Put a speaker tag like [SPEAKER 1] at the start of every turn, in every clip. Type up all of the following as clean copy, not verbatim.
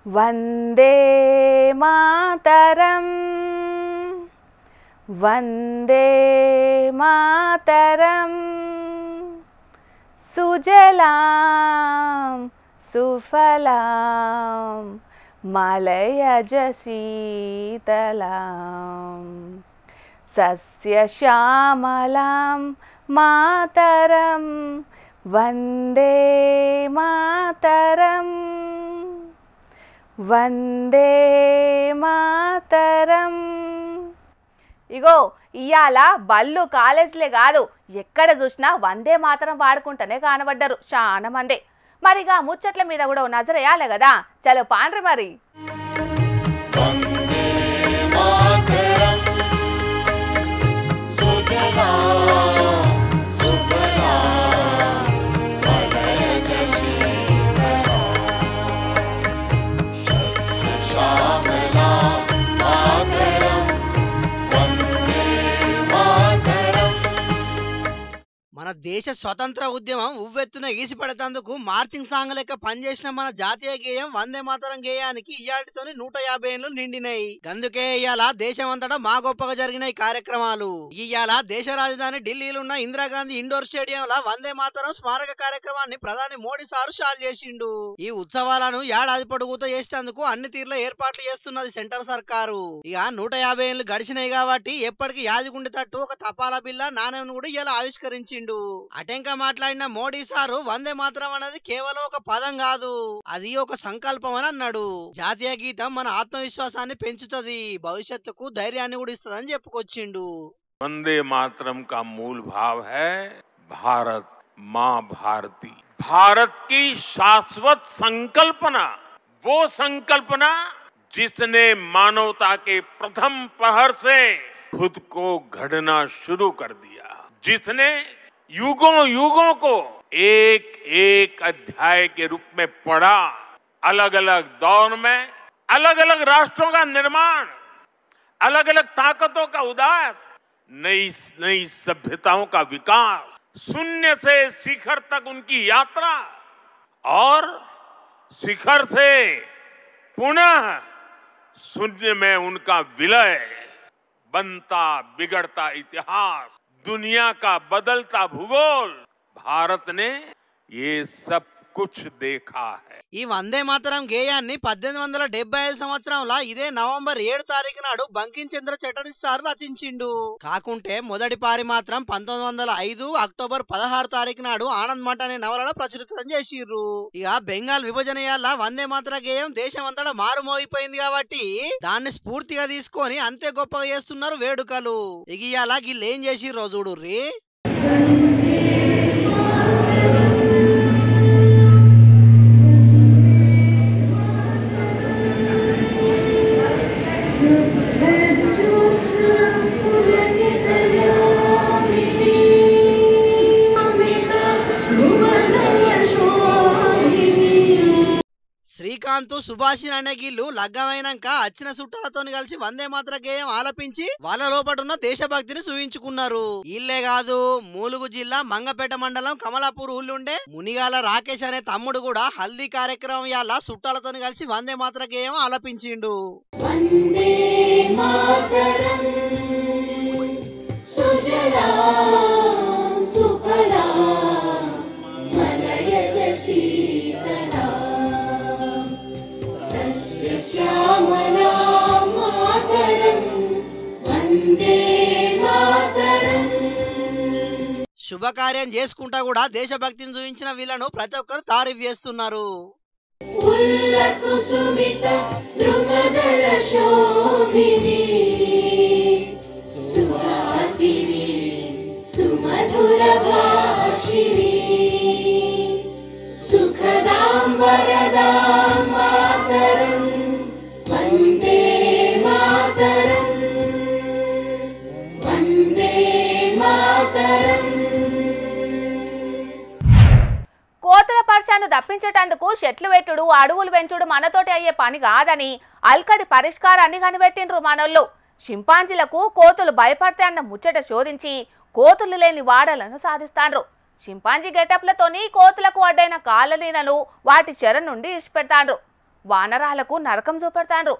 [SPEAKER 1] వందే మాతరం వందే మాతరం సుజలాం సుఫలాం మలయజ శీతలాం సస్యశ్యామలాం మాతరం వందే మాతరం వందే మాతరం. ఇగో ఇయాల బళ్ళు కాలేజీలే కాదు ఎక్కడ చూసినా వందే మాతరం వాడుకుంటూనే కనబడ్డారు చాలా మంది. మరిగా ముచ్చట్ల మీద కూడా నజరేయాలి కదా, చలో పాండ్రి మరి.
[SPEAKER 2] మన దేశ స్వతంత్ర ఉద్యమం ఉవ్వెత్తున ఈసిపడేందుకు మార్చింగ్ సాంగ్ లెక్క పనిచేసిన మన జాతీయ గేయం వందే మాతరం గేయానికి ఇయాటితోని 150 ఏళ్లు నిండినాయి. అందుకే ఇయాల దేశమంతటా మా గొప్పగా జరిగినాయి కార్యక్రమాలు. ఇయాల దేశ రాజధాని ఢిల్లీలో ఉన్న ఇందిరాగాంధీ ఇండోర్ స్టేడియంలో వందే మాతరం స్మారక కార్యక్రమాన్ని ప్రధాని మోడీ సారు షాల్ చేసిండు. ఈ ఉత్సవాలను ఏడాది పొడుగుతో చేసేందుకు అన్ని తీర్ల ఏర్పాట్లు చేస్తున్నది సెంటర్ సర్కారు. ఇక 150 ఏళ్లు గడిచినాయి కాబట్టి ఎప్పటికీ యాదిగుండేటట్టు ఒక తపాలా బిల్ల నాణ్యం కూడా ఇలా ఆవిష్కరించిండు. అటెంక మాట్లాడిన మోడీ సారు వందే మాతరం అనేది కేవలం ఒక పదం కాదు, అది ఒక సంకల్పం అని అన్నాడు. జాతీయ గీతం మన ఆత్మవిశ్వాసాన్ని పెంచుతుంది, భవిష్యత్తుకు ధైర్యాన్ని కూడా ఇస్తుందని చెప్పుకొచ్చిండు.
[SPEAKER 3] वंदे मातरम का मूल भाव है भारत माँ भारती, भारत की शाश्वत संकल्पना, वो संकल्पना जिसने मानवता के प्रथम प्रहर से खुद को गढ़ना शुरू कर दिया, जिसने युगों युगों को एक एक अध्याय के रूप में पढ़ा, अलग अलग दौर में अलग अलग राष्ट्रों का निर्माण, अलग अलग ताकतों का उदय, नई नई सभ्यताओं का विकास, शून्य से शिखर तक उनकी यात्रा और शिखर से पुनः शून्य में उनका विलय, बनता बिगड़ता इतिहास, दुनिया का बदलता भूगोल, भारत ने ये सब कुछ देखा है.
[SPEAKER 2] ఈ వందే మాతరం గేయాన్ని 1875 సంవత్సరంలో ఇదే నవంబర్ 7 తారీఖు నాడు బంకిం చంద్ర చటర్జీ సార్ రచించిండు. కాకుంటే మొదటి పారి మాత్రం 1905 అక్టోబర్ 16 తారీఖు నాడు ఆనంద్ మఠ్ అనే నవలలో ప్రచురితం చేసిర్రు. ఇక బెంగాల్ విభజన వల్ల వందే మాతర గేయం దేశమంతటా మారుమోగిపోయింది కాబట్టి దాన్ని స్ఫూర్తిగా తీసుకొని అంతే గొప్పగా చేస్తున్నారు వేడుకలు. ఇక ఇయాల వీళ్ళు ఏం చేసిర్రో చూడుర్రి. శ్రీకాంత్ సుభాషిణి అనే గిల్లు లగ్గమైనాక వచ్చిన చుట్టాలతో కలిసి వందే మాతర గేయం ఆలపించి వాళ్ళ లోపటున్న దేశభక్తిని చూయించుకున్నారు. ఇల్లే కాదు, మూలుగు జిల్లా మంగపేట మండలం కమలాపూర్ ఊళ్ళుండే మునిగాల రాకేష్ అనే తమ్ముడు కూడా హల్దీ కార్యక్రమం యాల చుట్టాలతో కలిసి వందే మాతర గేయం ఆలపించిండు.
[SPEAKER 4] వందే మాతరం సుజలాం సుఫలాం మలయజ శీతలాం సస్యశ్యామలాం మాతరం వందే మాతరం.
[SPEAKER 2] శుభకార్యం చేసుకుంటా కూడా దేశభక్తిని చూపించిన వీళ్ళను ప్రతి ఒక్కరు తారీఫ్ చేస్తున్నారు.
[SPEAKER 4] ఉల్లకుసుమిత ద్రుమదళ శోభిని సుహాసిని సుమధుర భాషిని సుఖదాం వరదాం మాతరం వందే మాతరం వందే మాతరం.
[SPEAKER 1] కోతుల పర్షాను దప్పించేటందుకు చెట్లు పెట్టుడు అడవులు పెంచుడు మనతోటి అయ్యే పని కాదని అల్కడి పరిష్కారాన్ని కనిపెట్టిండ్రు మనోళ్ళు. చింపాంజీలకు కోతులు భయపడతాయన్న ముచ్చట శోధించి కోతులు లేని వాడలను సాధిస్తాండ్రు. చింపాంజీ గెటప్లతోని కోతులకు అడ్డైన కాలనీలను వాటి చెర నుండి ఇడిచిపెడతాండ్రు. వానరాలకు నరకం చూపెడతాండ్రు.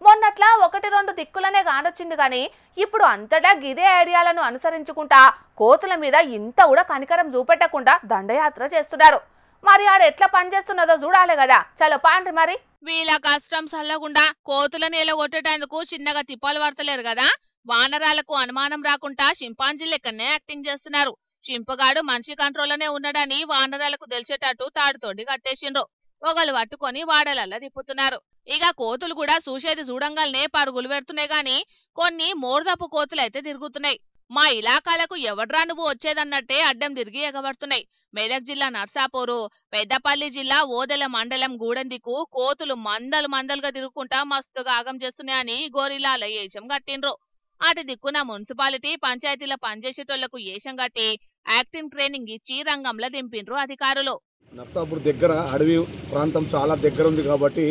[SPEAKER 1] మొన్నట్లా 1-2 దిక్కులనే కానొచ్చింది గాని ఇప్పుడు అంతటా గిదే ఐడియాలను అనుసరించుకుంటా కోతుల మీద ఇంత కూడా కనికరం చూపెట్టకుండా దండయాత్ర చేస్తున్నారు. మరి ఆడ ఎట్లా పనిచేస్తున్నదో చూడాలి కదా. చలో పాండ్రి మరి.
[SPEAKER 5] వీళ్ళ కష్టం సల్లగుండా కోతులను ఎలగొట్టేటందుకు చిన్నగా తిప్పాలు పడతలేరు కదా. వానరాలకు అనుమానం రాకుండా చింపాంజీ లెక్కనే యాక్టింగ్ చేస్తున్నారు. చింపగాడు మనిషి కంట్రోల్లోనే ఉన్నాడని వానరాలకు తెలిసేటట్టు తాడుతోటి కట్టేసిండ్రు. ఒకళ్ళు పట్టుకొని వాడలల్లా తిప్పుతున్నారు. ఇక కోతులు కూడా చూసేది చూడంగానే పరుగులు పెడుతున్నాయి గాని కొన్ని మోర్దపు కోతులైతే తిరుగుతున్నాయి. మా ఇలాకాలకు ఎవడ్రా నువ్వు వచ్చేదన్నట్టే అడ్డం తిరిగి ఎగబడుతున్నాయి. మెదక్ జిల్లా నర్సాపూరు, పెద్దపల్లి జిల్లా ఓదెల మండలం గూడెందికు కోతులు మందలుగా తిరుగుకుంటా మస్తుగా ఆగం చేస్తున్నాయని గోరిలాల ఏషం కట్టిండ్రు. అటు దిక్కున మున్సిపాలిటీ పంచాయతీల పనిచేసేటోళ్లకు ఏషం కట్టి యాక్టింగ్ ట్రైనింగ్ ఇచ్చి రంగంలో దింపిండ్రు అధికారులు.
[SPEAKER 6] నర్సాపూర్ దగ్గర అడవి ప్రాంతం చాలా దగ్గర ఉంది కాబట్టి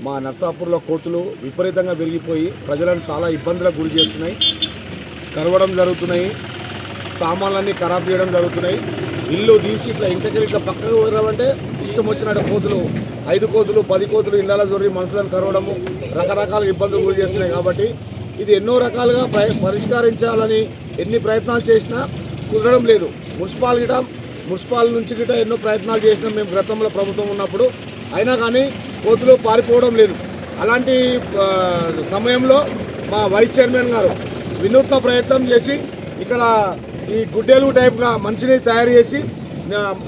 [SPEAKER 6] మా నర్సాపూర్లో కోతులు విపరీతంగా పెరిగిపోయి ప్రజలను చాలా ఇబ్బందులకు గురి చేస్తున్నాయి. కరవడం జరుగుతున్నాయి, సామాన్లన్నీ ఖరాబ్ చేయడం జరుగుతున్నాయి. ఇల్లు తీసి ఇట్లా ఇంటికి ఇట్లా పక్కకు పోయామంటే ఇష్టం వచ్చినట్టు కోతులు 5 కోతులు 10 కోతులు ఇళ్ళ జొరి మనుషులను కరవడము రకరకాల ఇబ్బందులు గురి చేస్తున్నాయి. కాబట్టి ఇది ఎన్నో రకాలుగా పరిష్కరించాలని ఎన్ని ప్రయత్నాలు చేసినా కుదరడం లేదు. మున్సిపాల్ నుంచి గిట ఎన్నో ప్రయత్నాలు చేసినాం మేము గతంలో ప్రభుత్వం ఉన్నప్పుడు, అయినా కానీ కోతులు పారిపోవడం లేదు. అలాంటి సమయంలో మా వైస్ చైర్మన్ గారు వినూత్న ప్రయత్నం చేసి ఇక్కడ ఈ గుడ్డేలు టైప్గా మనిషిని తయారు చేసి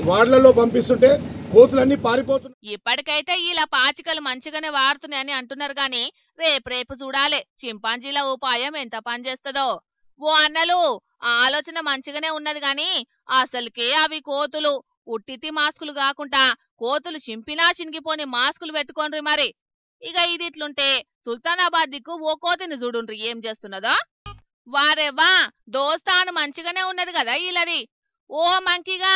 [SPEAKER 6] వార్డులలో పంపిస్తుంటే కోతులన్నీ పారిపోతున్నాయి.
[SPEAKER 5] ఇప్పటికైతే ఇలా పాచికలు మంచిగానే వాడుతున్నాయని అంటున్నారు గాని రేపు చూడాలి చింపాంజీల ఉపాయం ఎంత పనిచేస్తుందో. ఓ అన్నలు ఆలోచన మంచిగానే ఉన్నది గాని అసలుకే అవి కోతులు ఉట్టితి మాస్కులు కాకుండా కోతులు చింపినా చినిగిపోని మాస్కులు పెట్టుకోండ్రి మరి. ఇక ఇది ఇట్లుంటే సుల్తానాబాద్ దిక్కు ఓ కోతిని చూడుండ్రి ఏం చేస్తున్నదో. వారెవ్వా దోస్తాను మంచిగానే ఉన్నది కదా ఈలది. ఓ మంకిగా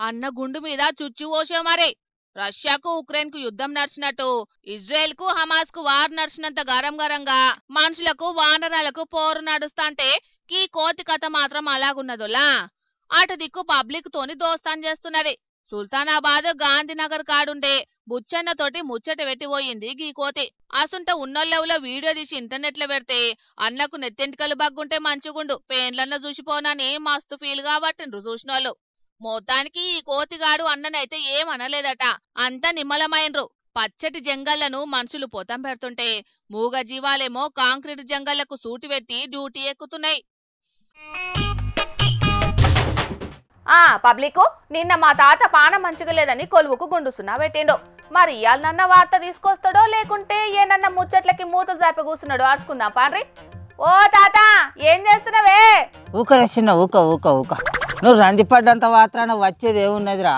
[SPEAKER 5] అన్న గుండు మీద చుచ్చు పోసే మరి. రష్యాకు ఉక్రెయిన్ కు యుద్ధం నడిచినట్టు ఇజ్రాయెల్ కు హమాస్ కు వార్ నడిచినంత గరంగా మనుషులకు వానరాలకు పోరు నడుస్తాంటే ఈ కోతి కథ మాత్రం అలాగున్నదోలా. అటు దిక్కు పబ్లిక్ తోని దోస్తాన్ చేస్తున్నది. సుల్తానాబాద్ గాంధీనగర్ కాడుండే బుచ్చన్నతోటి ముచ్చట పెట్టిపోయింది గీ కోతి. అసుంట ఉన్నోళ్ళెవలో వీడియో తీసి ఇంటర్నెట్ లో పెడితే అన్నకు నెత్తెంటికలు బగ్గుంటే మంచిగుండు పేన్లన్న చూసిపోనని మస్తు ఫీల్ కాబట్టిండ్రు చూసినోళ్ళు. మొత్తానికి ఈ కోతిగాడు అన్ననైతే ఏమనలేదట. అంతా నిమ్మలమైండ్రు. పచ్చటి జంగళ్లను మనుషులు పొతం పెడుతుంటే మూగ జీవాలేమో కాంక్రీట్ జంగళ్లకు సూటి పెట్టి డ్యూటీ ఎక్కుతున్నాయి.
[SPEAKER 1] పబ్లిక్ నిన్న మా తాత పానం మంచిగా లేదని కొలువుకు గుండుసున్నా పెట్టిండు. మరి ఇయాలనన్న వార్త తీసుకొస్తాడో లేకుంటే ఏనన్న ముచ్చట్లకి మూతలు జాపి కూర్చున్నాడు. ఆడుచుకుందాం పాండ్రి. ఓ తాత ఏం చేస్తున్నావే?
[SPEAKER 7] ఊకరేసిన ఊక నువ్వు రందిపడ్డంత మాత్రాన వచ్చేది ఏమున్నదిరా.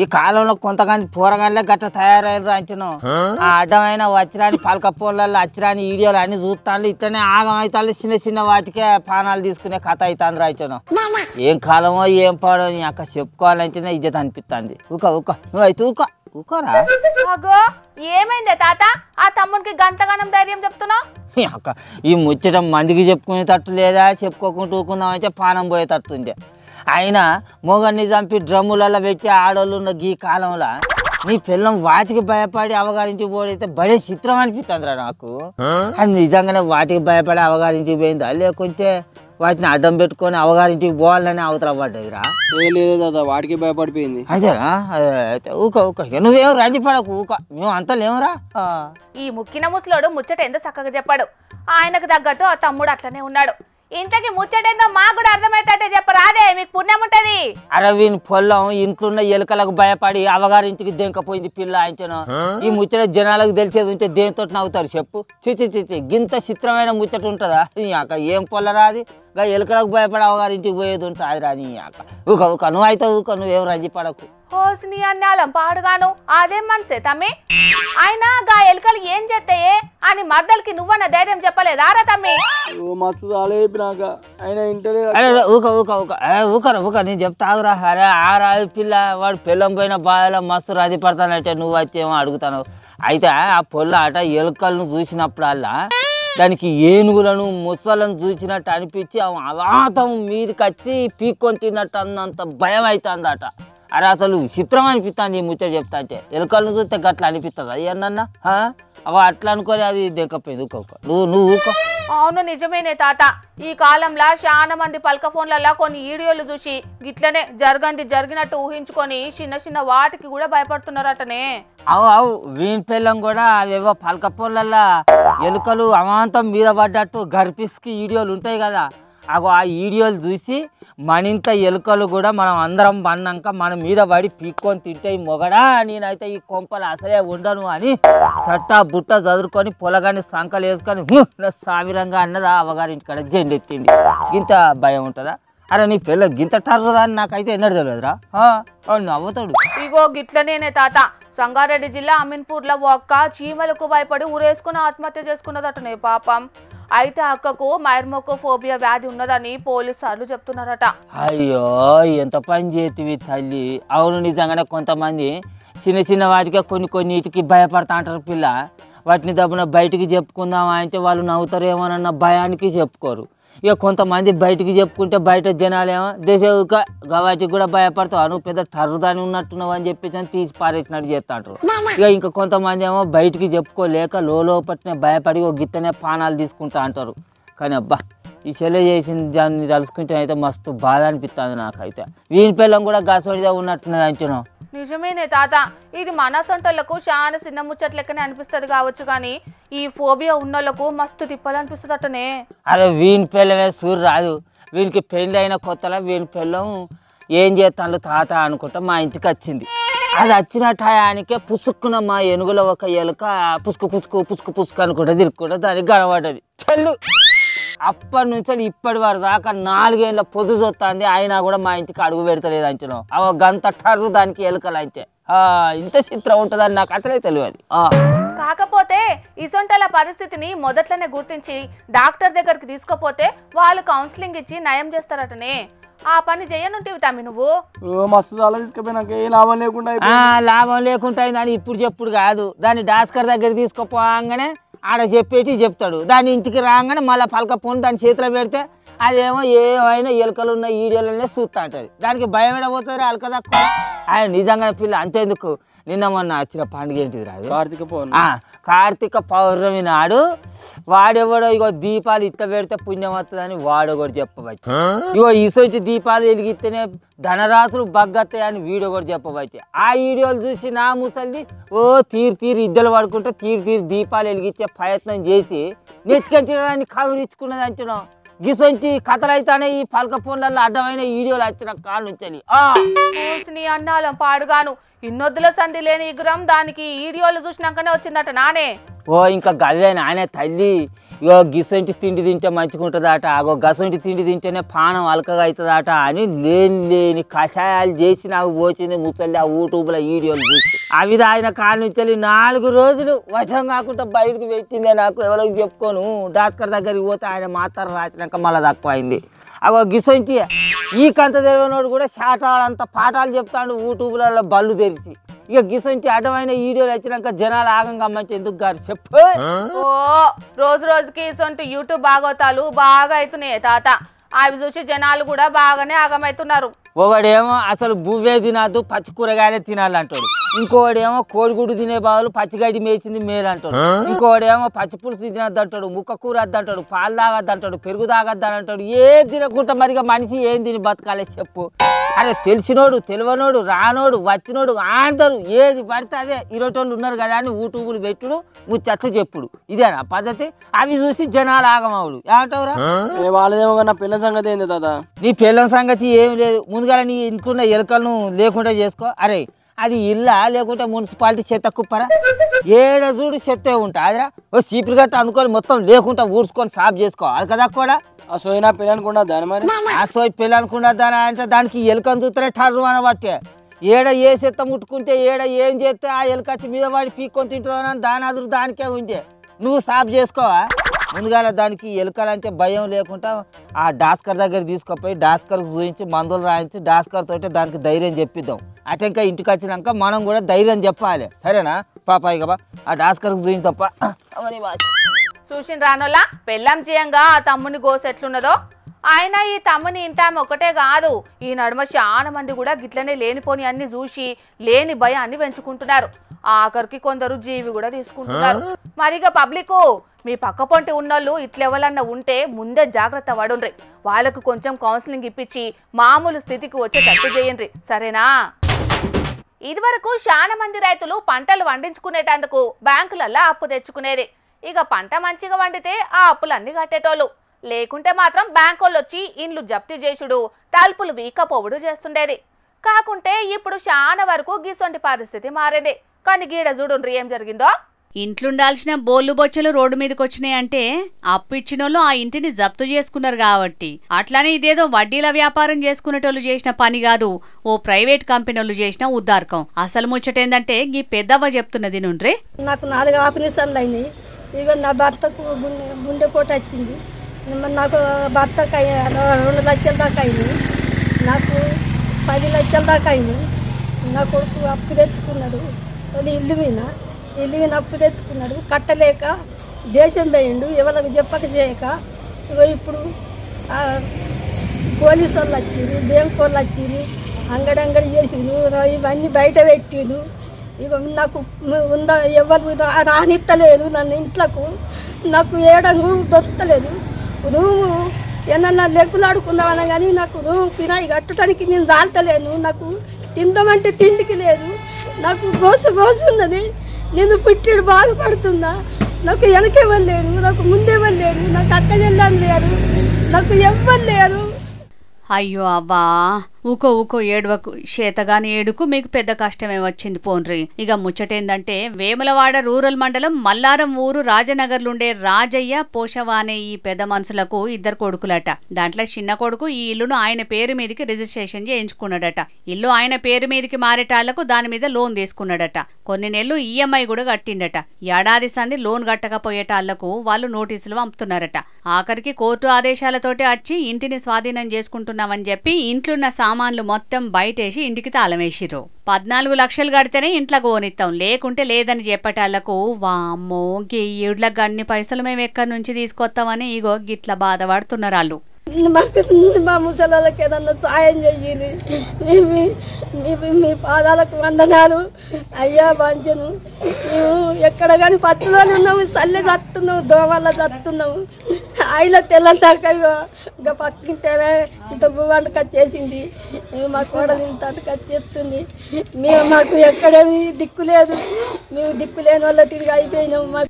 [SPEAKER 7] ఈ కాలంలో కొంతమంది పోరగాళ్ళే గట్ట తయారయ్యారు అంటును. ఆ అడ్డమైన వచ్చిరాని పలక పోళ్ళల్లో వచ్చిరాని వీడియోలు అన్ని చూస్తాను. ఇట్లనే ఆగమైతాను. చిన్న వాటికే పానాలు తీసుకునే కథ అవుతాను రాయటను. ఏం కాలమో ఏం పాడో నీ అక్క చెప్పుకోవాలంటేనే ఇజ్జత అనిపిస్తుంది. ఊక నువ్వైతే ఊకరా.
[SPEAKER 1] అగో ఏమైందే తాత? ఆ తమ్మునికి గంతగానం ధైర్యం చెప్తున్నావు?
[SPEAKER 7] అక్క ఈ ముచ్చటం మందికి చెప్పుకునేటట్టు లేదా, చెప్పుకోకుండా ఊకుందామంటే పానం పోయేటట్టుండే. అయినా మొగన్ని చంపి డ్రమ్ములలో పెట్టి ఆడోళ్ళు ఉన్న ఈ కాలంలో నీ పిల్లం వాటికి భయపడి అవగారింటికి పోడైతే భలే చిత్రం అనిపిస్తుందిరా నాకు. అది నిజంగానే వాటికి భయపడి అవగారింటికి పోయిందా లేకుంటే వాటిని అడ్డం పెట్టుకొని అవగారింటికి పోవాలని అవతల పడ్డదిరా?
[SPEAKER 8] లేదు దాదా వాటికి భయపడిపోయింది.
[SPEAKER 7] అదేనా? ఊక నువ్వేం రండి పడకు ఊక, మేము అంతా లేవురా.
[SPEAKER 1] ఈ ముక్కిన ముసలోడు ముచ్చట ఎంత చక్కగా చెప్పాడు. ఆయనకు తగ్గట్టు ఆ తమ్ముడు అట్లనే ఉన్నాడు. ఇంతకి ముచ్చటేందో మాకు కూడా అర్థమయ్యేటట్టే చెప్పరాదే, మీకు పుణ్యం ఉంటది.
[SPEAKER 7] అరే వీని పొల్లం ఇంట్లోన్న ఎలుకలకు భయపడి అవగారింటికి దెంకపోయింది పిల్ల అంచను. ఈ ముచ్చట జనాలకు తెలిసేది ఉంటే దేనితో నవ్వుతారు చెప్పు? చిచి గింత చిత్రమైన ముచ్చట ఉంటుందా? అక్క ఏం పొల్లరాది గా ఎలుకలకు భయపడి అవగారింటికి పోయేది ఉంటుంది రాని అక్క. ఊక నువ్వైతే నువ్వేం రంజి పడకు.
[SPEAKER 1] హోసిని అన్నాలం పాడుగాను అదేం మనసే తమ్మి. ఆయన గా ఎలుకలు ఏం చేస్తాయే అని మర్దలకి నువ్వన్న ధైర్యం చెప్పలేదా రా తమ్మి?
[SPEAKER 7] ఊక నేను చెప్తా ఆగురా. అరే ఆరాది పిల్ల వాడు పిల్లం పోయిన బాధలో మస్తు రది పడతానంటే నువ్వు వచ్చేమో అడుగుతాను. అయితే ఆ పొల్ల అట ఎలుకలను చూసినప్పుడల్లా దానికి ఏనుగులను ముసలను చూసినట్టు అనిపించి అవాతం మీదకి వచ్చి పీక్కొని తిన్నట్టు అన్నంత భయం అవుతుందట. అరే అసలు చిత్రం అనిపిస్తుంది ఈ ముచ్చట చెప్తా అంటే ఎలుకలను చూస్తే గట్లా అనిపిస్తుందా ఏమన్నా అవ అట్లా అనుకొని అది దెక్కపోయింది నువ్వు ఊకో.
[SPEAKER 1] అవును నిజమేనే తాత. ఈ కాలంలో చాలా మంది పలక ఫోన్లలో కొన్ని వీడియోలు చూసి గిట్లనే జరిగినట్టు ఊహించుకొని చిన్న చిన్న వాటికి కూడా భయపడుతున్నారటనే.
[SPEAKER 7] అవు వీని పిల్లం కూడా అవేవో పలక ఫోన్లల్లో ఎలుకలు అమాంతం మీద పడ్డట్టు గర్పిస్కి వీడియోలు ఉంటాయి కదా, అగో ఆ వీడియోలు చూసి మనింత ఎలుకలు కూడా మనం అందరం పన్నాక మన మీద పడి పీక్కొని తింటాయి మొగడా, నేనైతే ఈ కొంపలు అసలే ఉండను అని తట్టా బుట్ట చదువుకొని పొలగాన్ని సంకలు వేసుకొని సామిరంగా అన్నదా అవగారింటికాడ జెండెత్తింది. ఇంత భయం ఉంటుందా? అరే నీ పిల్ల గింత టర్రదా అని నాకైతే ఎన్నడూ తెలియదురా. నవ్వుతాడు.
[SPEAKER 1] ఇగో గిట్లనేనే తాత. సంగారెడ్డి జిల్లా అమీన్పూర్లో ఒక్క చీమలకు భయపడి ఊరేసుకుని ఆత్మహత్య చేసుకున్నదటనే పాపం. అయితే అక్కకు మైర్మోకోఫోబియా వ్యాధి ఉన్నదని పోలీసులు చెప్తున్నారట.
[SPEAKER 7] అయ్యో ఎంత పని చేతివి తల్లి. అవును నిజంగానే కొంతమంది చిన్న చిన్న వాటికే కొన్నిటికి భయపడతా అంటారు పిల్ల. వాటిని దబ్బున బయటికి చెప్పుకుందామా అంటే వాళ్ళు నవ్వుతారేమోనన్న భయానికి చెప్పుకోరు. ఇక కొంతమంది బయటికి చెప్పుకుంటే బయట జనాలేమో దేశ వాటికి కూడా భయపడతావు, నువ్వు పెద్ద టర్రుదాని ఉన్నట్టున్నావు అని చెప్పేసి తీసి పారేసినట్టు చేస్తాంటారు. ఇక ఇంకా కొంతమంది ఏమో బయటికి చెప్పుకోలేక లోపట్నే భయపడి ఒక గిత్తనే పానాలు తీసుకుంటా అంటారు. కానీ అబ్బా ఈ చెల్లె చేసిన దాన్ని తలుసుకుంటే అయితే మస్తు బాధ అనిపిస్తుంది నాకైతే. వీని పిల్లం కూడా గసడిగా ఉన్నట్టున్నది అంటున్నావు.
[SPEAKER 1] నిజమేనే తాత. ఇది మన సొంటలకు చాలా చిన్న ముచ్చట లెక్కనే అనిపిస్తుంది కావచ్చు, కానీ ఈ ఫోబియా ఉన్నోళ్లకు మస్తు తిప్పాలనిపిస్తుంది అట్టనే.
[SPEAKER 7] అరే వీని పిల్లమే సూరు రాదు. వీనికి పెళ్ళి అయిన కొత్తలో వీని పిల్లం ఏం చేస్తాను తాత అనుకుంటా మా ఇంటికి వచ్చింది. అది వచ్చిన టయానికే పుసుక్కున మా ఎనుగులో ఒక ఎలుక పుసుకు పుసుకు పుసుకు పుసుకు అనుకుంటా తిరుక్కుంటా దానికి కనబడ్డది. చెల్లు అప్పటి నుంచి ఇప్పటి వరకు దాకా 4 ఏళ్ళ పొద్దు చూస్తుంది, అయినా కూడా మా ఇంటికి అడుగు పెడతలేదు అంటున్నావు. అవ గంత టర్రు దానికి ఎలుకలు అంటే ఇంత చిత్రం ఉంటుందని నాకు అసలే తెలియదు.
[SPEAKER 1] కాకపోతే ఇసొంటల పరిస్థితిని మొదట్లోనే గుర్తించి డాక్టర్ దగ్గరికి తీసుకుపోతే వాళ్ళు కౌన్సిలింగ్ ఇచ్చి నయం చేస్తారటనే. ఆ పని చేయనుంటివి తమ్మి నువ్వు.
[SPEAKER 8] మస్తు చాలా తీసుకుపోయినాక ఏ లాభం లేకుండా
[SPEAKER 7] లాభం లేకుండా అయిందని ఇప్పుడు చెప్పుడు కాదు. దాన్ని డాక్టర్ దగ్గర తీసుకుపోగానే ఆడ చెప్పేటి చెప్తాడు. దాని ఇంటికి రాగానే మళ్ళీ పలక పోను దాని చేతిలో పెడితే అదేమో ఏమైనా ఎలుకలు ఉన్న ఈడియోలనే చూస్తా ఉంటుంది. దానికి భయం ఎడబోతుంది అలక తక్కువ. ఆయన నిజంగానే పిల్ల అంతేందుకు నిన్న మొన్న వచ్చిన పండుగ ఏంటిది రాదు కార్తీక పౌర్ణమి నాడు వాడెవడో ఇగో దీపాలు ఇట్ట పెడితే పుణ్యం వస్తుందని వాడొకటి చెప్పబట్టి, ఇగో ఇసొచ్చి దీపాలు వెలిగిస్తేనే ధనరాశులు బగ్గత్తాయని వీడియో కూడా చెప్పబట్టి, ఆ వీడియోలు చూసి నా ముసలిది తీరు ఇద్దరు పడుకుంటే తీరు దీపాలు వెలిగించే ప్రయత్నం చేసి నెచ్చుకంటే కవరించుకున్నది అంటున్నాం. గిసొంటి కథలు అయితేనే ఈ పలక ఫోన్లలో అడ్డమైన వీడియోలు వచ్చిన కాళ్ళు నుంచి
[SPEAKER 1] అన్నాలం పాడుగాను ఇన్నొద్దుల సంధి లేని ఇగురం దానికి వీడియోలు చూసినాకనే వచ్చిందట నానే.
[SPEAKER 7] ఇంకా గవే నానే తల్లి. ఇగో గిసొంటి తిండి తింటే మంచిగా ఉంటుందట, అగో గసొంటి తిండి తింటేనే పానం అలకగా అవుతుందట అని లేని కషాయాలు చేసి నాకు పోచింది ముసలి ఆ యూట్యూబ్లో వీడియోలు చూసి. అవి ఆయన కాళ్ళ నుంచి 4 రోజులు వశం కాకుండా బయటకు పెట్టిందే. నాకు ఎవరికి చెప్పుకోను. డాక్టర్ దగ్గరికి పోతే ఆయన మాత్రం రాసినాక మళ్ళీ తక్కువ అయింది. అగో గిసొంటి ఈ కంత తెలియనోడు కూడా శాతాలంత పాఠాలు చెప్తాడు యూట్యూబ్లలో బళ్ళు తెరిచి. ఇక గిసొంటి అడ్డమైన వీడియోలు వచ్చినాక జనాలు ఆగంగా మంచి ఎందుకు గారు చెప్పు.
[SPEAKER 1] రోజు రోజుకి ఇసొంటి యూట్యూబ్ భాగవతాలు బాగా అవుతున్నాయి తాత. అవి చూసి జనాలు కూడా బాగానే ఆగమవుతున్నారు.
[SPEAKER 7] ఒకడేమో అసలు బువ్వే తినద్దు పచ్చి కూరగాయలే తినాలంటాడు, ఇంకోడేమో కోడిగుడ్డు తినే బావులు పచ్చిగడ్డి మేచింది మేలు అంటాడు, ఇంకోడేమో పచ్చి పులుసు తినద్దు అంటాడు, ముక్క కూర వద్దు అంటాడు, పాలు తాగద్దు అంటాడు, పెరుగు తాగద్దు అని అంటాడు. ఏం తినకుండా మరిగా మనిషి ఏం తిని బతకాలే చెప్పు. అరే తెలిసినోడు తెలియనోడు రానోడు వచ్చినోడు అందరు ఏది పడితే అదే ఇరోటోళ్ళు ఉన్నారు కదా అని యూట్యూబ్లు పెట్టుడు ముచ్చట్లు చెప్పుడు. ఇదేనా పద్ధతి? అవి చూసి జనాలు ఆగమవుడు. ఏమంటావురా?
[SPEAKER 8] వాళ్ళదేమో నా పిల్లల సంగతి ఏంది దాదా?
[SPEAKER 7] నీ పిల్లల సంగతి ఏమి లేదు. ముందుగా నీ ఇంట్లో ఎలుకలను లేకుండా చేసుకో. అరే అది ఇల్లా లేకుంటే మున్సిపాలిటీ చెత్త కుప్పరా? ఏడ చూడు చెత్తే ఉంటాదిరా. ఓ చీపురు గట్ట అందుకొని మొత్తం లేకుండా ఊడ్చుకొని సాఫ్ చేసుకోవాలి కదా కూడా.
[SPEAKER 8] ఆ సోయి నా పిల్లనుకున్నా దాని మరి
[SPEAKER 7] ఆ సోయి పిల్లనుకున్నా దాని అంటే దానికి ఎలుకను చూస్తేనే టర్రు అనబట్టే. ఏడ ఏ చెత్త ముట్టుకుంటే ఏడ ఏం చేస్తే ఆ ఎలుకచ్చి మీద వాడి పీక్కొని తింటుందని దాని అదురు దానికే ఉంటే నువ్వు సాఫ్ చేసుకోవా? ముందుగా దానికి ఎలుకలంటే భయం లేకుండా ఆ డాక్టర్ దగ్గర తీసుకుపోయి డాక్టర్కి చూపించి మందులు రాయించి డాక్టర్ తోటి దానికి ధైర్యం చెప్పిద్దాం. అటే ఇంకా ఇంటికి వచ్చినాక మనం కూడా ధైర్యం చెప్పాలి. సరేనా పాప? ఇక ఆ డాక్టర్కి చూపించప్ప.
[SPEAKER 1] చూసిన రానోళ్ళ పెళ్ళం చేయంగా ఆ తమ్ముని గోస ఎట్లున్నదో. ఆయన ఈ తమ్ముని ఇంటామె ఒకటే కాదు, ఈ నడుమ చాలా మంది కూడా గిట్లనే లేనిపోని అన్ని చూసి లేని భయాన్ని పెంచుకుంటున్నారు. ఆఖరికి కొందరు జీవి కూడా తీసుకుంటున్నారు. మరిగా పబ్లిక్ మీ పక్క పొంటి ఉన్నోళ్ళు ఇట్లెవలన్నా ఉంటే ముందే జాగ్రత్త పడుండ్రి. వాళ్ళకు కొంచెం కౌన్సిలింగ్ ఇప్పించి మామూలు స్థితికి వచ్చేటట్టు చేయండి, సరేనా? ఇదివరకు చాలా మంది రైతులు పంటలు పండించుకునేటందుకు బ్యాంకులల్లో అప్పు తెచ్చుకునేది. ఇక పంట మంచిగా వండితే ఆ అప్పులన్నీ కట్టేటోళ్ళు, లేకుంటే మాత్రం బ్యాంకోళ్ళు వచ్చి ఇండ్లు జప్తీ చేసుడు, తలుపులు వీకపోవుడు చేస్తుండేది. కాకుంటే ఇప్పుడు చాలా వరకు గిసొంటి పరిస్థితి మారింది. కానీ గీడ చూడుండ్రి ఏం జరిగిందో.
[SPEAKER 9] ఇంట్లుండాల్సిన బోళ్ళు బొచ్చలు రోడ్డు మీదకి వచ్చినాయంటే అప్పు ఇచ్చినోళ్ళు ఆ ఇంటిని జప్తు చేసుకున్నారు కాబట్టి. అట్లానే ఇదేదో వడ్డీల వ్యాపారం చేసుకునేటోళ్ళు చేసిన పని కాదు, ఓ ప్రైవేట్ కంపెనీలు చేసిన ఉద్దారకం. అసలు ముచ్చటేందంటే ఈ పెద్దవ్వ చెప్తున్నది నుండ్రే.
[SPEAKER 10] నాకు 4 ఆపరేషన్లు అయినాయి. ఇక నా భర్తకు గుండెపోటు వచ్చింది. నాకు భర్తకు 2 లక్షల దాకా అయినాయి. నాకు 10 లక్షల దాకా అయినాయి. నా కొడుకు అప్పు తెచ్చుకున్నాడు. ఇల్లు మీద అప్పు తెచ్చుకున్నాడు. కట్టలేక దేశం పోయిండు, ఎవరికి చెప్పక చేయక. ఇప్పుడు పోలీసు వాళ్ళు వచ్చిరు, బ్యాంకు వాళ్ళు వచ్చిరు, అంగడి చేసిరు, ఇవన్నీ బయట పెట్టిరు. ఇక నాకు ఎవరు రానిత్తలేదు నన్ను ఇంట్లోకు. నాకు ఏడంగు దొరకలేదు. రూము ఏమన్నా లెగ్గులాడుకుందామన్నా కానీ నాకు రూము కిరాయి కట్టడానికి నేను జాలతలేను. నాకు తిందామంటే తిండికి లేదు. నాకు గోసు ఉన్నది. నేను పుట్టిడు బాధపడుతున్నా. నాకు వెనకెవ్వరు లేరు, నాకు ముందేవ్వరు లేరు, నాకు అక్క చెల్లని లేరు, నాకు ఎవ్వరు లేరు.
[SPEAKER 9] అయ్యో అవ్వా, ఊకో ఏడవకు, చేతగాని ఏడుకు మీకు పెద్ద కష్టమే వచ్చింది పోన్రి. ఇక ముచ్చటేందంటే వేములవాడ రూరల్ మండలం మల్లారం ఊరు రాజనగర్లుండే రాజయ్య పోషవ అనే ఈ పెద్ద మనుషులకు 2 కొడుకులట. దాంట్లో చిన్న కొడుకు ఈ ఇల్లును ఆయన పేరు మీదకి రిజిస్ట్రేషన్ చేయించుకున్నాడట. ఇల్లు ఆయన పేరు మీదకి మారేటాళ్లకు దాని మీద లోన్ తీసుకున్నాడట. కొన్ని నెలలు ఈఎంఐ కూడా కట్టిండట. ఏడాది సంది లోన్ కట్టకపోయేటాళ్లకు వాళ్ళు నోటీసులు పంపుతున్నారట. ఆఖరికి కోర్టు ఆదేశాలతోటి వచ్చి ఇంటిని స్వాధీనం చేసుకుంటున్నామని చెప్పి ఇంట్లున్న సామాన్లు మొత్తం బయటేసి ఇంటికి తాళమేసిర్రు. 14 లక్షలు కడితేనే ఇంట్లోకి ఓనిస్తాం, లేకుంటే లేదని చెప్పటాళ్లకు వామ్మో గెయ్యుడ్ల గన్ని పైసలు మేము ఎక్కడి నుంచి తీసుకొస్తామని ఇగో గిట్ల బాధపడుతున్నారు వాళ్ళు.
[SPEAKER 10] మా ముసలాళ్ళకి ఏదన్నా సాయం చెయ్యి. మీ పాదాలకు వందనాలు అయ్యా బాంచను. మేము ఎక్కడ కానీ పట్టులోనే ఉన్నాము, చల్లే చస్తున్నాము, దోమల చస్తున్నాము. ఆయిల తెల్లదాకా ఇంకా పక్కింటేనే ఇంత వంట కచ్చేసింది. మా కోడలు ఇంత కచ్చేస్తుంది. మాకు ఎక్కడేమి దిక్కు లేదు. మేము దిక్కు లేని వల్ల తిరిగి అయిపోయినాము.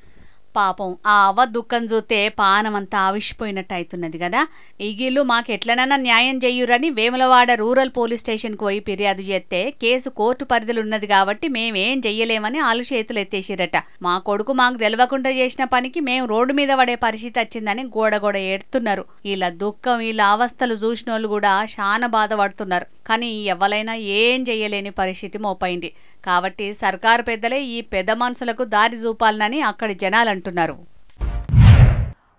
[SPEAKER 9] పాపం ఆ అవ్వ దుఃఖం చూస్తే పానమంతా ఆవిష్పోయినట్టు అవుతున్నది కదా. ఈ గిల్లు మాకెట్లనన్నా న్యాయం చెయ్యురని వేములవాడ రూరల్ పోలీస్ స్టేషన్కు పోయి ఫిర్యాదు చేస్తే కేసు కోర్టు పరిధిలున్నది కాబట్టి మేమేం చెయ్యలేమని ఆలు చేతులు ఎత్తేసిరట. మా కొడుకు మాకు తెలవకుండా చేసిన పనికి మేము రోడ్డు మీద పడే పరిస్థితి వచ్చిందని గోడ ఏడుతున్నారు. వీళ్ళ దుఃఖం వీళ్ళ అవస్థలు చూసినోళ్ళు కూడా చాలా బాధపడుతున్నారు. కానీ ఎవరైనా ఏం చెయ్యలేని పరిస్థితి మోపైంది కాబట్టి సర్కారు పెద్దలే ఈ పెద్ద మనుషులకు దారి చూపాలని అక్కడి జనాలు అంటున్నారు.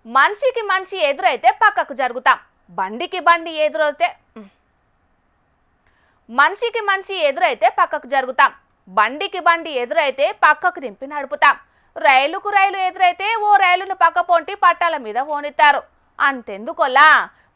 [SPEAKER 1] మనిషికి మనిషి ఎదురైతే పక్కకు జరుగుతాం, బండికి బండి ఎదురైతే మనిషికి మనిషి ఎదురైతే పక్కకు జరుగుతాం, బండికి బండి ఎదురైతే పక్కకు దింపి నడుపుతాం, రైలుకు రైలు ఎదురైతే ఓ రైలును పక్క పొంటి పట్టాల మీద పోనిస్తారు. అంతెందుకొల్లా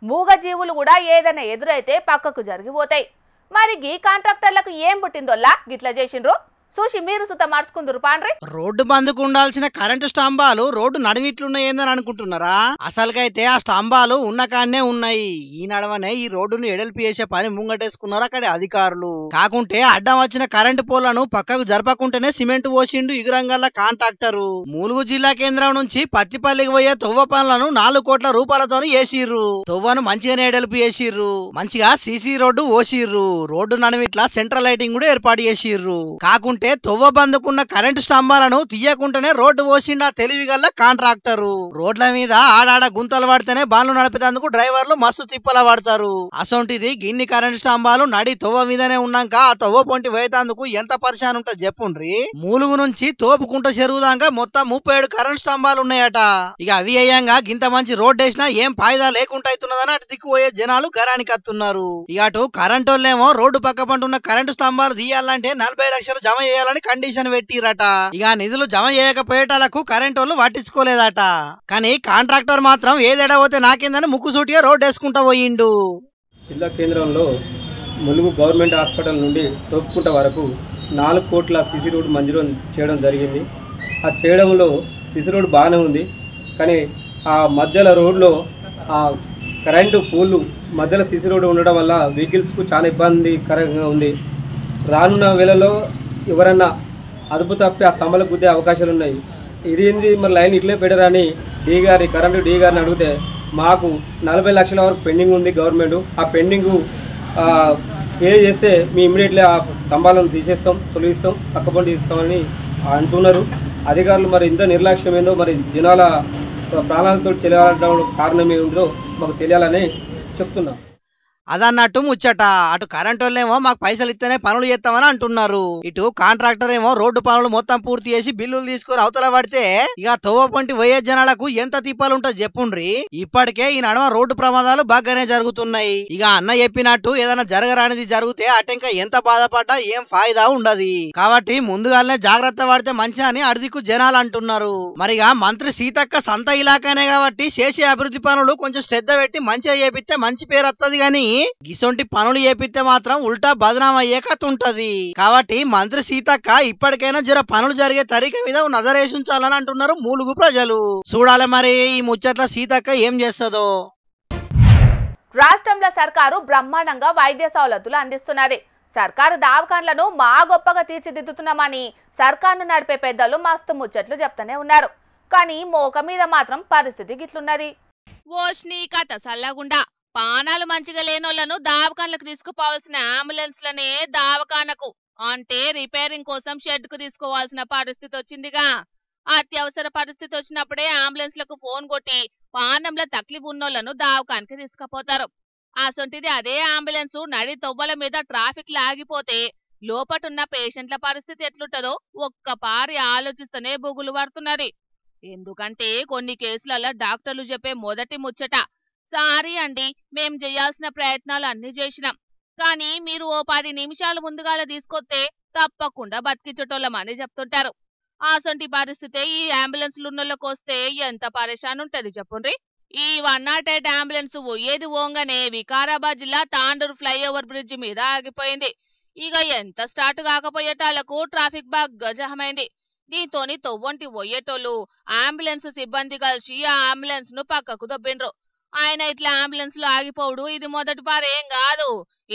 [SPEAKER 1] మూగజీవులు కూడా ఏదైనా ఎదురైతే పక్కకు జరిగిపోతాయి. మరి గీ కాంట్రాక్టర్లకు ఏం పుట్టిందోల్లా గిట్లా చేసిండ్రు చూసి మీరు సుత మార్చుకుందరు పాండ్రి.
[SPEAKER 2] రోడ్డు బందుకు ఉండాల్సిన కరెంటు స్తంభాలు రోడ్డు నడిమిట్లున్నాయేందని అనుకుంటున్నారా? అసలుకైతే ఆ స్తంభాలు ఉన్న కాడనే ఉన్నాయి. ఈ నడవనే ఈ రోడ్డును ఎడల్పి చేసే పని ముంగటేసుకున్నారు అక్కడి అధికారులు. కాకుంటే అడ్డం వచ్చిన కరెంటు పోలను పక్కకు జరపకుంటేనే సిమెంట్ పోసిండు ఇగురంగల్ల కాంట్రాక్టరు. ములుగు జిల్లా కేంద్రం నుంచి పత్తిపల్లికి పోయే తొవ్వ పనులను 4 కోట్ల రూపాయలతో వేసిర్రు. తొవ్వను మంచిగానే ఎడల్పి చేసిర్రు. మంచిగా సీసీ రోడ్డు పోసిర్రు. రోడ్డు నడిమిట్లా సెంట్రల్ లైటింగ్ కూడా ఏర్పాటు చేసిర్రు. కాకుంటే తొవ్వ బందుకున్న కరెంటు స్తంభాలను తీయకుండానే రోడ్డు పోసిండా తెలివిగల్ల కాంట్రాక్టరు. రోడ్ల మీద ఆడాడ గుంతలు పడితేనే బండ్లు నడిపేందుకు డ్రైవర్లు మస్తు తిప్పల పడతారు. అసొంటిది గిన్ని కరెంటు స్తంభాలు నడి తొవ్వ మీదనే ఉన్నాక ఆ తొవ్వ పొంటి వేతందుకు ఎంత పరిశాన్ ఉంటది చెప్పుండ్రి. మూలుగు నుంచి తోపుకుంట చెరువు దాకా మొత్తం 37 కరెంటు స్తంభాలు ఉన్నాయట. ఇక అవి అయ్యాంగా గింత మంచి రోడ్డు వేసినా ఏం ఫాయిదా లేకుండా అవుతున్నదని అటు దిక్కుపోయే జనాలు గరానికి వస్తున్నారు. ఇక అటు కరెంటు వాళ్ళేమో రోడ్డు పక్క పంటున్న కరెంటు స్తంభాలు తీయాలంటే 40 లక్షలు జమ చేయాలని కండిషన్ పెట్టిరట. ఇక నిధులు జమ చేయకపోయేటాలకు కరెంట్ వాళ్ళు పట్టించుకోలేదట. కానీ కాంట్రాక్టర్ మాత్రం ఏదేడబోతే నాకేందని ముక్కుసూటిగా రోడ్డు వేసుకుంటా పోయిండు.
[SPEAKER 11] జిల్లా కేంద్రంలో ములుగు గవర్నమెంట్ హాస్పిటల్ నుండి తోపుకుంట వరకు 4 కోట్ల సిసి రోడ్డు మంజూరు చేయడం జరిగింది. ఆ చేయడంలో సిసి రోడ్డు బాగానే ఉంది, కానీ ఆ మధ్యలో రోడ్లో ఆ కరెంటు పోల్లు మధ్యలో సిసి రోడ్డు ఉండడం వల్ల వెహికల్స్కు చాలా ఇబ్బందికరంగా ఉంది. రానున్న వేళలో ఎవరన్నా అదుపు తప్పి ఆ స్తంభాలకు గుద్దే అవకాశాలు ఉన్నాయి. ఇదేంది మరి లైన్ ఇట్లే పెట్టరని కరెంటు డీ గారిని అడిగితే మాకు 40 లక్షల వరకు పెండింగ్ ఉంది గవర్నమెంట్, ఆ పెండింగు పే చేస్తే మేము ఇమ్మీడియట్లీ ఆ స్తంభాలను తీసేస్తాం, తొలగిస్తాం, పక్కపండి ఇస్తామని అంటున్నారు. అధికారులు మరి ఇంత నిర్లక్ష్యం ఏందో, మరి జనాల ప్రాణాలతో చెలవడం కారణం ఏమిటో మాకు తెలియాలని చెప్తున్నాం.
[SPEAKER 2] అదన్నట్టు ముచ్చట. అటు కరెంట్ వాళ్ళేమో మాకు పైసలు ఇస్తేనే పనులు చేస్తామని అంటున్నారు. ఇటు కాంట్రాక్టర్ ఏమో రోడ్డు పనులు మొత్తం పూర్తి చేసి బిల్లులు తీసుకొని అవతల పడితే ఇక తోవపంటి పోయే జనాలకు ఎంత తిప్పాలుంటో చెప్పుండ్రి. ఇప్పటికే ఈ నడమ రోడ్డు ప్రమాదాలు బాగానే జరుగుతున్నాయి. ఇక అన్న చెప్పినట్టు ఏదైనా జరగరానిది జరిగితే అటెంక ఎంత బాధపడ్డా ఏం ఫాయిదా ఉండదు. కాబట్టి ముందుగానే జాగ్రత్త పడితే మంచి అని అడిదికు జనాలు అంటున్నారు. మరిగా మంత్రి సీతక్క సంత ఇలాకానే కాబట్టి చేసే అభివృద్ధి పనులు కొంచెం శ్రద్ధ పెట్టి మంచిగా చేపిస్తే మంచి పేరు వస్తుంది. గాని గిసొంటి పనులు చేపిస్తే మాత్రం ఉల్టా బదనాం అయ్యే కథ ఉంటది. కాబట్టి మంత్రి సీతక్క ఇప్పటికైనా జర పనులు జరిగే తరీక మీద నజరేసుంచాలని అంటున్నారు మూలుగు ప్రజలు. చూడాలి మరి ఈ ముచ్చట్ల సీతక్క ఏం చేస్తుందో.
[SPEAKER 1] రాష్ట్రంలో సర్కారు బ్రహ్మాండంగా వైద్య సౌలతులు అందిస్తున్నది. సర్కారు దవాఖాన్లను మా గొప్పగా తీర్చిదిద్దుతున్నామని సర్కారును నడిపే పెద్దలు మస్తు ముచ్చట్లు చెప్తూనే ఉన్నారు. కానీ మోక మీద మాత్రం పరిస్థితి గిట్లున్నది.
[SPEAKER 5] ఓష్ని కథ సల్లగుండా పానాలు మంచిగా లేనోళ్లను దావకాన్లకు తీసుకుపోవాల్సిన అంబులెన్స్లనే దావకానకు అంటే రిపేరింగ్ కోసం షెడ్ కు తీసుకోవాల్సిన పరిస్థితి వచ్చిందిగా. అత్యవసర పరిస్థితి వచ్చినప్పుడే అంబులెన్స్లకు ఫోన్ కొట్టి పానంలో తక్లీఫ్ ఉన్నోళ్లను దావకానికి తీసుకుపోతారు. అసొంటిది అదే అంబులెన్స్ నడి తొవ్వల మీద ట్రాఫిక్ లాగిపోతే లోపటున్న పేషెంట్ల పరిస్థితి ఎట్లుంటదో ఒక్కపారి ఆలోచిస్తేనే బుగులు పడుతున్నది. ఎందుకంటే కొన్ని కేసులలో డాక్టర్లు చెప్పే మొదటి ముచ్చట, సారీ అండి, మేం చేయాల్సిన ప్రయత్నాలు అన్ని చేసినాం, కానీ మీరు ఓ 10 నిమిషాలు ముందుగాల తీసుకొస్తే తప్పకుండా బతికించటోళ్ళమని చెప్తుంటారు. ఆసొంటి పరిస్థితే ఈ అంబులెన్స్లున్నోళ్ళకి వస్తే ఎంత పరేషాన్ ఉంటది చెప్పుండ్రి. ఈ 108 అంబులెన్స్ పోయేది ఓంగానే వికారాబాద్ జిల్లా తాండూరు ఫ్లైఓవర్ బ్రిడ్జి మీద ఆగిపోయింది. ఇక ఎంత స్టార్ట్ కాకపోయేటాలకు ట్రాఫిక్ బాగా జమైంది. దీంతోని తొవ్వంటి పోయేటోళ్ళు అంబులెన్స్ సిబ్బంది కలిసి ఆ అంబులెన్స్ ను పక్కకు దొబ్బిండ్రు. ఆయన ఇట్లా అంబులెన్స్ లో ఆగిపోవడు ఇది మొదటి పారేం కాదు.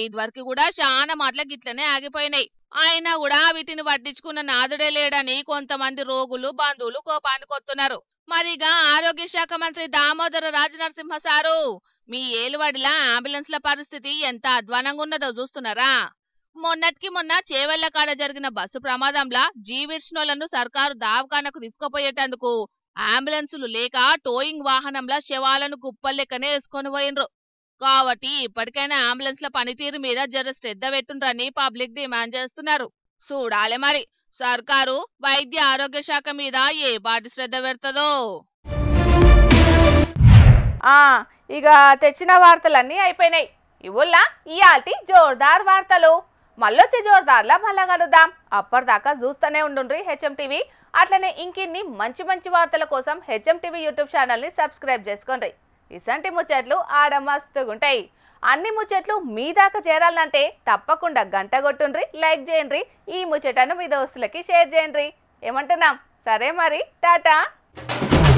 [SPEAKER 5] ఇదివరకు కూడా చాలా మాటల గిట్లనే ఆగిపోయినాయి. అయినా కూడా వీటిని పట్టించుకున్న నాదుడే లేడని కొంతమంది రోగులు బంధువులు కోపానికొస్తున్నారు. మరిగా ఆరోగ్య శాఖ మంత్రి దామోదర రాజనరసింహ సారు, మీ ఏలువాడిలా అంబులెన్స్ల పరిస్థితి ఎంత అధ్వానంగా ఉన్నదో చూస్తున్నారా? మొన్నటికి మొన్న చేవెళ్ల కాడ జరిగిన బస్సు ప్రమాదంలా జీవిడ్చినోళ్లను సర్కారు దావఖానకు తీసుకుపోయేటందుకు అంబులెన్సులు లేక టోయింగ్ వాహనంలా శవాలను కుప్పల్లెక్కనే వేసుకొని పోయినరు. కాబట్టి ఇప్పటికైనా అంబులెన్స్ల పనితీరు మీద జర శ్రద్ధ పెట్టుండ్రని పబ్లిక్ డిమాండ్ చేస్తున్నారు. చూడాలి మరి సర్కారు వైద్య ఆరోగ్య శాఖ మీద ఏ పాటి శ్రద్ధ పెడతదో.
[SPEAKER 1] ఇక తెచ్చిన వార్తలన్నీ అయిపోయినాయి. ఇవుల్లా ఇయాల్టి జోర్దార్ వార్తలు. మళ్ళొచ్చే జోర్దార్లా మళ్ళా కలుద్దాం. అప్పటిదాకా చూస్తూనే ఉండుండ్రి హెచ్ఎం టీవీ. అట్లనే ఇంకిన్ని మంచి మంచి వార్తల కోసం హెచ్ఎం టీవీ యూట్యూబ్ ఛానల్ని సబ్స్క్రైబ్ చేసుకోండి. ఇసంటి ముచ్చట్లు ఆడ మస్తుగుంటాయి. అన్ని ముచ్చట్లు మీ దాకా చేరాలంటే తప్పకుండా గంట కొట్టుండ్రి, లైక్ చేయండి, ఈ ముచ్చటను మీ దోస్తులకి షేర్ చేయండి. ఏమంటున్నాం? సరే మరి, టాటా.